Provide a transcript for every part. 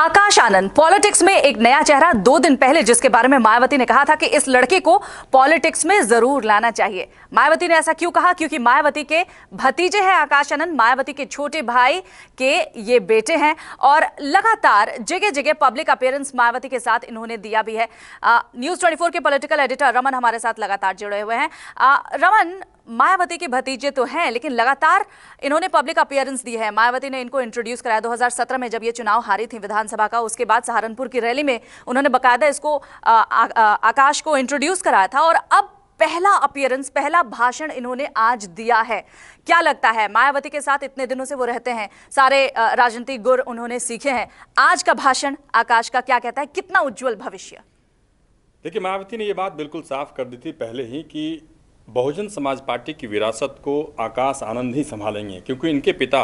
Akash Anand politics में एक नया चेहरा 2 दिन पहले, जिसके बारे में मायावती ने कहा था कि इस लड़के को पॉलिटिक्स में जरूर लाना चाहिए। मायावती ने ऐसा क्यों कहा? क्योंकि मायावती के भतीजे हैं आकाश आनंद, मायावती के छोटे भाई के ये बेटे हैं और लगातार जगह जगह पब्लिक अपीयरेंस मायावती के साथ इन्होंने दिया भी है। न्यूज़ 24 के पॉलिटिकल एडिटर रमन हमारे साथ लगातार जुड़े हुए हैं। रमन, मायावती के भतीजे तो हैं लेकिन लगातार इन्होंने पब्लिक अपीयरेंस दी है। मायावती ने इनको इंट्रोड्यूस कराया 2017 में जब ये चुनाव हारी थी विधानसभा का। उसके बाद सहारनपुर की रैली में उन्होंने बकायदा इसको आकाश को इंट्रोड्यूस कराया था और अब पहला अपीयरेंस, पहला भाषण इन्होंने आज दिया है। क्या लगता है, मायावती के साथ इतने दिनों से वो रहते हैं, सारे राजनीतिक गुर उन्होंने सीखे हैं, आज का भाषण आकाश का क्या कहता है, कितना उज्जवल भविष्य? देखिए, मायावती ने ये बात बिल्कुल साफ कर दी थी पहले ही कि बहुजन समाज पार्टी की विरासत को आकाश आनंद ही संभालेंगे, क्योंकि इनके पिता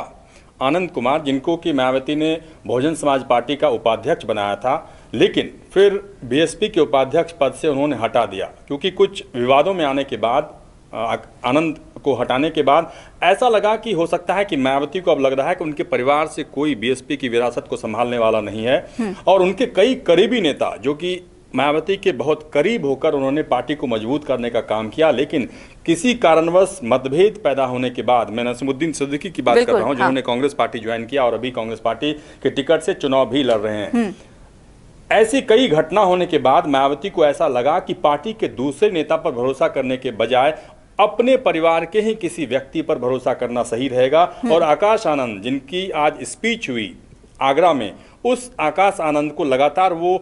आनंद कुमार, जिनको कि मायावती ने बहुजन समाज पार्टी का उपाध्यक्ष बनाया था, लेकिन फिर बीएसपी के उपाध्यक्ष पद से उन्होंने हटा दिया, क्योंकि कुछ विवादों में आने के बाद आनंद को हटाने के बाद ऐसा लगा कि हो सकता है कि मायावती को अब लग रहा है कि उनके परिवार से कोई बीएसपी की विरासत को संभालने वाला नहीं है। और उनके कई करीबी नेता जो कि मायावती के बहुत करीब होकर उन्होंने पार्टी को मजबूत करने का काम किया, लेकिन किसी कारणवश मतभेद पैदा होने के बाद, मैं नसीमुद्दीन सिद्दीकी की बात कर रहा हूं, जिन्होंने कांग्रेस पार्टी ज्वाइन किया और अभी कांग्रेस पार्टी के टिकट से चुनाव भी लड़ रहे हैं। ऐसी कई घटना होने के बाद मायावती को ऐसा लगा कि पार्टी के दूसरे नेता पर भरोसा करने के बजाय अपने परिवार के ही किसी व्यक्ति पर भरोसा करना सही रहेगा। और आकाश आनंद, जिनकी आज स्पीच हुई आगरा में, उस आकाश आनंद को लगातार वो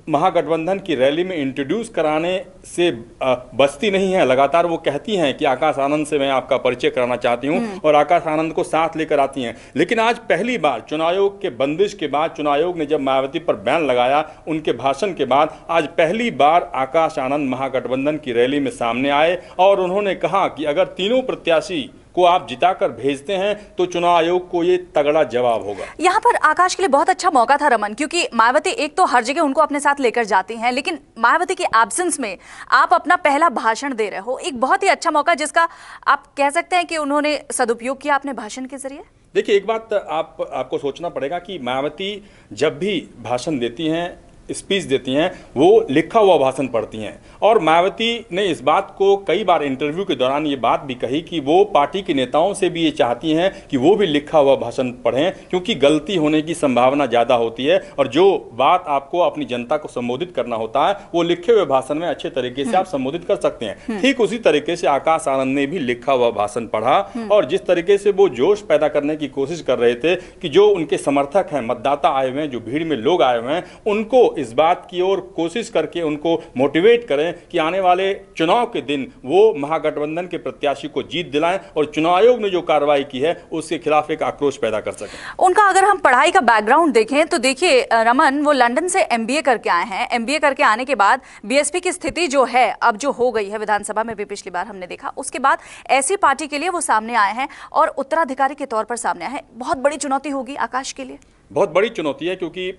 महागठबंधन की रैली में इंट्रोड्यूस कराने से बचती नहीं है। लगातार वो कहती हैं कि आकाश आनंद से मैं आपका परिचय कराना चाहती हूं और आकाश आनंद को साथ लेकर आती हैं। लेकिन आज पहली बार चुनाव आयोग के बंदिश के बाद, चुनाव आयोग ने जब मायावती पर बैन लगाया उनके भाषण के बाद, आज पहली बार आकाश आनंद महागठबंधन की रैली में सामने आए और उन्होंने कहा कि अगर तीनों प्रत्याशी को आप जिताकर भेजते हैं तो चुनाव आयोग को ये तगड़ा जवाब होगा। यहाँ पर आकाश के लिए बहुत अच्छा मौका था रमन, क्योंकि मायावती एक तो हर जगह उनको अपने साथ लेकर जाती हैं, लेकिन मायावती के एब्सेंस में आप अपना पहला भाषण दे रहे हो, एक बहुत ही अच्छा मौका जिसका आप कह सकते हैं कि उन्होंने सदुपयोग किया अपने भाषण के जरिए। देखिए, एक बात आपको सोचना पड़ेगा कि मायावती जब भी भाषण देती हैं, स्पीच देती हैं, वो लिखा हुआ भाषण पढ़ती हैं। और मायावती ने इस बात को कई बार इंटरव्यू के दौरान ये बात भी कही कि वो पार्टी के नेताओं से भी ये चाहती हैं कि वो भी लिखा हुआ भाषण पढ़ें, क्योंकि गलती होने की संभावना ज़्यादा होती है और जो बात आपको अपनी जनता को संबोधित करना होता है वो लिखे हुए भाषण में अच्छे तरीके से आप संबोधित कर सकते हैं। ठीक उसी तरीके से आकाश आनंद ने भी लिखा हुआ भाषण पढ़ा और जिस तरीके से वो जोश पैदा करने की कोशिश कर रहे थे कि जो उनके समर्थक हैं, मतदाता आए हुए हैं, जो भीड़ में लोग आए हुए हैं, उनको इस बात की ओर कोशिश करके उनको मोटिवेट करें कि आने वाले चुनाव के दिन वो महागठबंधन के प्रत्याशी को जीत दिलाएं और चुनाव आयोग ने जो कार्रवाई की है उसके खिलाफ एक आक्रोश पैदा कर सकें। उनका अगर हम पढ़ाई का बैकग्राउंड देखें तो देखिए रमन, वो लंदन से एमबीए करके आए हैं। एमबीए करके आने के बाद बीएसपी की स्थिति जो है अब जो हो गई है, विधानसभा में भी पिछली बार हमने देखा, उसके बाद ऐसी पार्टी के लिए वो सामने आए हैं और उत्तराधिकारी के तौर पर सामने आए हैं। बहुत बड़ी चुनौती होगी आकाश के लिए, बहुत बड़ी चुनौती है, क्योंकि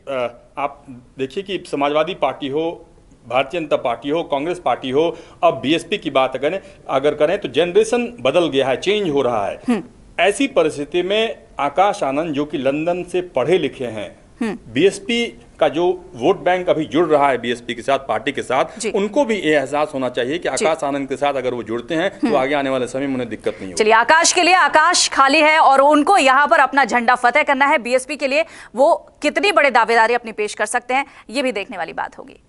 आप देखिए कि समाजवादी पार्टी हो, भारतीय जनता पार्टी हो, कांग्रेस पार्टी हो, अब बीएसपी की बात अगर करें तो जनरेशन बदल गया है, चेंज हो रहा है। ऐसी परिस्थिति में आकाश आनंद, जो कि लंदन से पढ़े लिखे हैं, बीएसपी का जो वोट बैंक अभी जुड़ रहा है बीएसपी के साथ, पार्टी के साथ, उनको भी ये एहसास होना चाहिए कि आकाश आनंद के साथ अगर वो जुड़ते हैं तो आगे आने वाले समय में उन्हें दिक्कत नहीं होगी। चलिए, आकाश के लिए आकाश खाली है और उनको यहाँ पर अपना झंडा फतेह करना है। बीएसपी के लिए वो कितनी बड़े दावेदारी अपनी पेश कर सकते हैं, ये भी देखने वाली बात होगी।